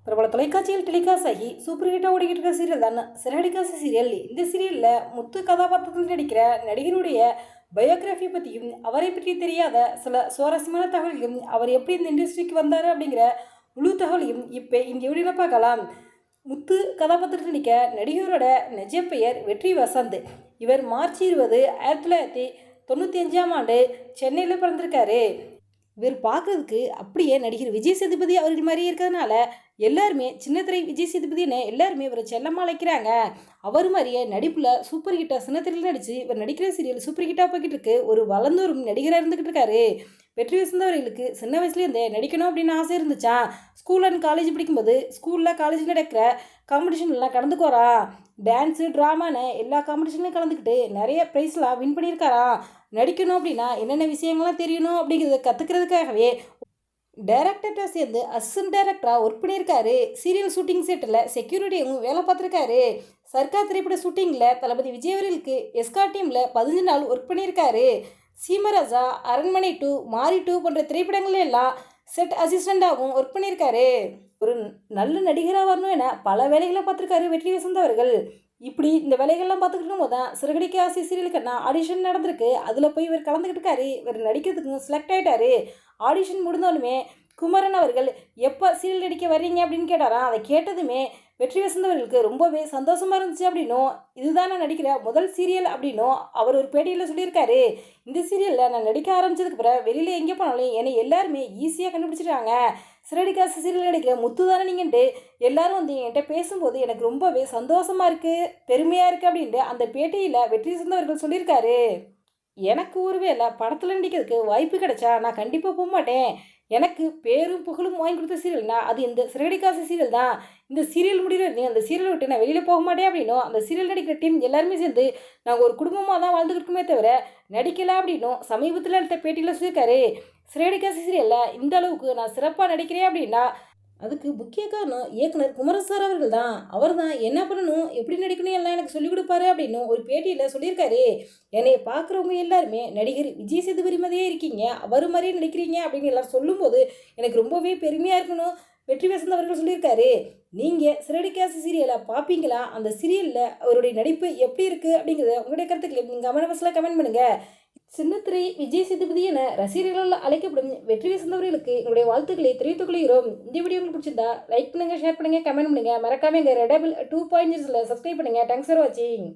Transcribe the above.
பிரபல தொலைக்காட்சியில் டெலிகாஸ்ட் ஆகி சூப்பர் ஹிட்டாக ஓடிக்கிட்டு இருக்க சீரியல் தான் சிறகடிக்காசு சீரியல். இந்த சீரியலில் முத்து கதாபாத்திரத்தில் நடிக்கிற நடிகருடைய பயோகிராஃபி பற்றியும் அவரை பற்றி தெரியாத சில சுவாரஸ்யமான தகவல்களும் அவர் எப்படி இந்த இண்டஸ்ட்ரிக்கு வந்தார் அப்படிங்கிற முழு தகவலையும் இப்போ இந்த வீடியோவில் பார்க்கலாம். முத்து கதாபாத்திரத்தில் நடிக்க நடிகரோட நிஜ பெயர் வெற்றி வசந்த். இவர் மார்ச் 20, 1995 சென்னையில் பிறந்திருக்காரு. இவர் பார்க்கறதுக்கு அப்படியே நடிகர் விஜய் சேதுபதி அவர்கள் மாதிரி இருக்கிறதுனால எல்லாருமே சின்னத்திரை விஜய் சேதுபதினு எல்லாருமே இவரை செல்லமாக அழைக்கிறாங்க. அவர் மாதிரியே நடிப்பில் சூப்பர் ஹிட்டாக சின்னத்திரையில் நடித்து இவர் நடிக்கிற சீரியல் சூப்பர் ஹிட்டாக போய்கிட்டு இருக்கு. ஒரு வளர்ந்தோரும் நடிகராக இருந்துக்கிட்டு இருக்காரு. வெற்றி வசந்த் அவர்களுக்கு சின்ன வயசுலேருந்தே நடிக்கணும் அப்படின்னு ஆசை இருந்துச்சான். ஸ்கூல் அண்ட் காலேஜ் படிக்கும்போது ஸ்கூலில் காலேஜில் நடக்கிற காம்படிஷன்லாம் கலந்துக்குவாராம். டான்ஸு ட்ராமான்னு எல்லா காம்படிஷன்லையும் கலந்துக்கிட்டு நிறைய ப்ரைஸ்லாம் வின் பண்ணியிருக்காராம். நடிக்கணும் அப்படின்னா என்னென்ன விஷயங்கள்லாம் தெரியணும் அப்படிங்கிறத கற்றுக்கிறதுக்காகவே டைரக்டர்கிட்ட சேர்ந்து அசிஸ்டன்ட் டைரக்டராக ஒர்க் பண்ணியிருக்காரு. சீரியல் ஷூட்டிங் செட்டில் செக்யூரிட்டியும் வேலை பார்த்துருக்காரு. சர்க்கார் திரைப்பட ஷூட்டிங்கில் தளபதி விஜய் அவர்களுக்கு எஸ்கா டீமில் 15 நாள் ஒர்க் பண்ணியிருக்காரு. சீமராஜா, அரண்மனை 2, மாரி 2 போன்ற திரைப்படங்கள் எல்லாம் செட் அசிஸ்டண்டாகவும் ஒர்க் பண்ணியிருக்காரு. ஒரு நல்ல நடிகராக வரணும் என பல வேலைகளை பார்த்துருக்காரு வெற்றி வசந்த் அவர்கள். இப்படி இந்த வேலைகள்லாம் பார்த்துக்கிட்டு போது தான் சிறகடிக்காசு சீரியலுக்குன்னா ஆடிஷன் நடந்திருக்கு. அதில் போய் இவர் கலந்துக்கிட்டு இருக்காரு. இவர் நடிக்கிறதுக்கு செலக்ட் ஆகிட்டாரு. ஆடிஷன் முடிந்தாலுமே குமரன் அவர்கள் எப்போ சீரியல் நடிக்க வர்றீங்க அப்படின்னு கேட்டாராம். அதை கேட்டதுமே வெற்றி வசந்த் அவர்களுக்கு ரொம்பவே சந்தோஷமாக இருந்துச்சு அப்படின்னும், இதுதான் நான் நடிக்கிற முதல் சீரியல் அப்படின்னும் அவர் ஒரு பேட்டியில் சொல்லியிருக்காரு. இந்த சீரியலில் நான் நடிக்க ஆரம்பித்ததுக்கு பிறகு வெளியில் எங்கே போனாலும் என்னை எல்லாருமே ஈஸியாக கண்டுபிடிச்சிட்டாங்க. சிறகடிக்காசு சீரியல் நடிக்கிற முத்து தானே நீங்கன்ட்டு எல்லாரும் வந்து என்கிட்ட பேசும்போது எனக்கு ரொம்பவே சந்தோஷமாக இருக்குது, பெருமையாக இருக்குது அப்படின்ட்டு அந்த பேட்டியில் வெற்றி வசந்த் அவர்கள் சொல்லியிருக்காரு. எனக்கு ஒருவேளை படத்தில் நடிக்கிறதுக்கு வாய்ப்பு கிடைச்சா நான் கண்டிப்பாக போக மாட்டேன். எனக்கு பேரும் புகழும் வாங்கி கொடுத்த சீரியல்னா அது இந்த சிறகடிக்காசு சீரியல் தான். இந்த சீரியல் முடிவு அந்த சீரியலை விட்டு நான் வெளியில் போக மாட்டேன் அப்படின்னும் அந்த சீரியல் நடிக்கிற டீம் எல்லாருமே சேர்ந்து நாங்கள் ஒரு குடும்பமாக தான் வாழ்ந்துக்கிட்டுமே தவிர நடிக்கலை அப்படின்னும் சமீபத்தில் எடுத்த பேட்டியில் சொல்லியிருக்காரு. சிறகடிக்காசு சீரியலில் இந்த அளவுக்கு நான் சிறப்பாக நடிக்கிறேன் அப்படின்னா அதுக்கு முக்கிய காரணம் இயக்குனர் குமரன் சார் அவர்கள் தான். அவர் தான் என்ன பண்ணணும், எப்படி நடிக்கணும் எல்லாம் எனக்கு சொல்லிக் கொடுப்பாரு அப்படின்னு ஒரு பேட்டியில் சொல்லியிருக்காரு. என்னை பார்க்குறவங்க எல்லாருமே நடிகர் விஜய் சேதுபதி மாதிரியே இருக்கீங்க, அவர் மாதிரியே நடிக்கிறீங்க அப்படின்னு எல்லாரும் சொல்லும்போது எனக்கு ரொம்பவே பெருமையாக இருக்கணும் வெற்றி வசந்த் அவர்கள் சொல்லியிருக்காரு. நீங்கள் சிறகடிக்காசு சீரியலை பார்ப்பீங்களா? அந்த சீரியலில் அவருடைய நடிப்பு எப்படி இருக்குது அப்படிங்கிறத உங்களுடைய கருத்துக்களை நீங்கள் கமெண்ட் பாக்ஸில் கமெண்ட் பண்ணுங்கள். சின்னத்திரை விஜய் சேதுபதி என ரசிகர்களால் அழைக்கப்படும் வெற்றி வசந்த் அவர்களுக்கு எங்களுடைய வாழ்த்துக்களை தெரிவித்துக் கொள்கிறோம். இந்த வீடியோ உங்களுக்கு பிடிச்சிருந்தா லைக் பண்ணுங்கள், ஷேர் பண்ணுங்கள், கமெண்ட் பண்ணுங்கள். மறக்காம எங்கள் ரெடபிள் 2.0 சப்ஸ்கிரைப் பண்ணுங்கள். தேங்க்ஸ் ஃபார் வாட்சிங்.